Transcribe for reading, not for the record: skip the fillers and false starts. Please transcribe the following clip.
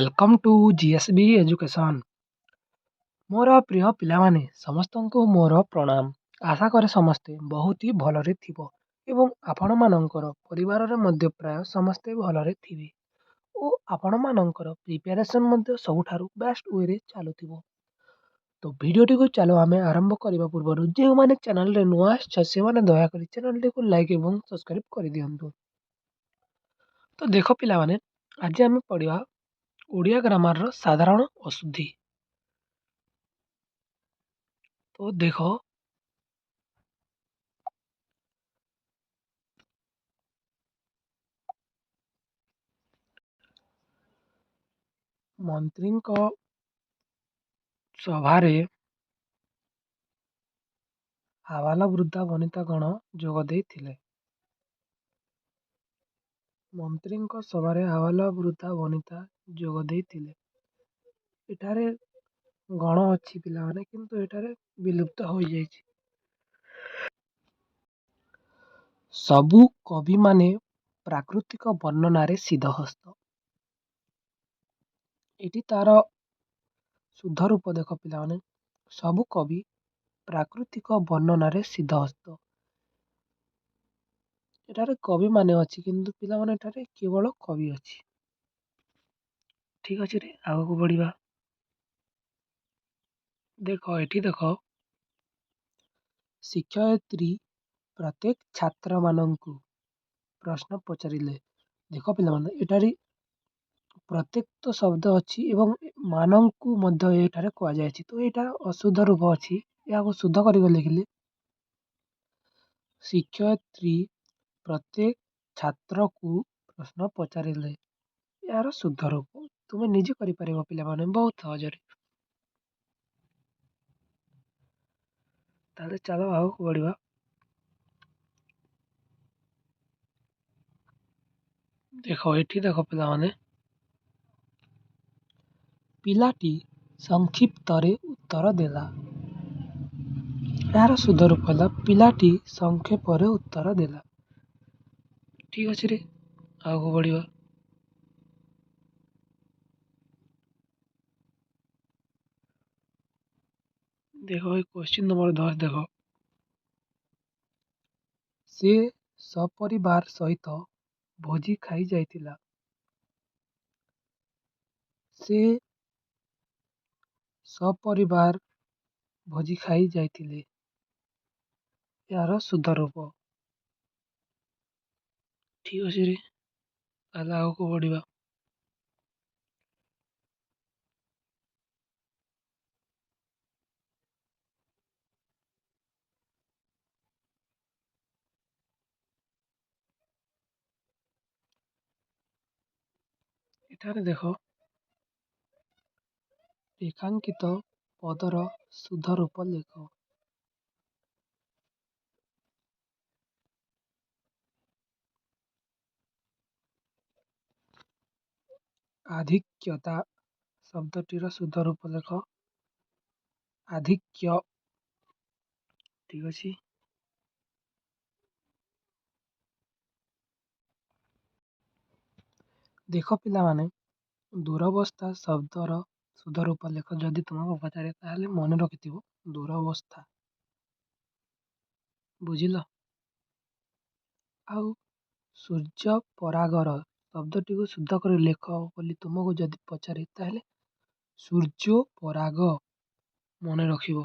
Welcome to GSB education. मोर प्रिय पिलामाने समस्तଙ୍କୁ मोर प्रणाम। आशा करे समस्ते बहुत ही भलरे थिबो एवं आपण मानकर परिवार रे मध्य प्राय समस्ते भलरे थिबे ओ आपण मानकर प्रिपरेशन मध्य सबुठारु बेस्ट वे रे चालुथिबो। तो भिडियोटी को चलो आमे आरंभ करबा पूर्व जो माने चैनल रे नुआ से माने दया करी चैनल टी को लाइक एवं सब्सक्राइब कर दियंतु। तो देखो पिलामाने आज आमे पढ़िया ओडिया ग्रामर रो साधारण अशुद्धि। तो देखो मंत्री सभारे आबाल वृद्धा वनिता गण जोग देइथिले। मंत्री सभारे आबाल वृद्धा वनिता जोग देइथिले। एठारे गण अच्छी पिला माने किंतु एठारे विलुप्त हो जाइछि। सबु कवि माने प्राकृतिक वर्णना रे सिद्धहस्त। एटी तार शुद्ध रूप देख पिला माने सबु कवि प्राकृतिक वर्णना रे सिद्धहस्त। एठारे कवि माने अच्छी किंतु पिला माने एठारे केवल कवि अच्छी। ठीक अच्छे रे आगो को बढ़िबा। देखो एठी देखो शिक्षयित्री प्रत्येक छात्र मानंकु प्रश्न पचारिले। देखो पिला माने एठारे प्रत्येक तो शब्द अच्छी एवं मानंकु मध्य एठारे कुआ जायछि। तो एटा अशुद्ध रूप अच्छी या को शुद्ध करि लिखिले शिक्षयित्री प्रत्येक छात्र को प्रश्न पचारिले। यार शुद्ध रूप तुमे निजे करि परिबो पिला माने बहुत सहज रे। ताले चलो आगो को बढ़िबा। देखो एठी देखो पिला माने पिलाटी संक्षिप्त रे उत्तर देला। यार शुद्ध रूप होला पिलाटी संक्षेप रे उत्तर देला। ठीक अछि रे आगो को बढ़िबा। देखो ये क्वेश्चन नंबर 10 देखो से सपरिवार सहित भोजी खाई जाइतिला। से सपरिवार भोजी खाई जाइतिले। यार शुद्ध रूप ठीक अछि रे ताले आगो को बढ़िबा। एठारे देखो रेखांकित पदर शुद्ध रूप लेख। आधिक्यता शब्दटीर शुद्ध रूप लेख आधिक्य। ठीक अछि। देखो पिला माने दुरवस्था शब्दर शुद्ध रूप लेख जदि तुमको पचारे ताहले मन रखिथिबो दुरवस्था। बुझिल आउ सूर्य परागर शब्दटी को शुद्ध कर लेख बोली तुमको जदि पचारे ताहले सूर्य पराग मन रखिबो।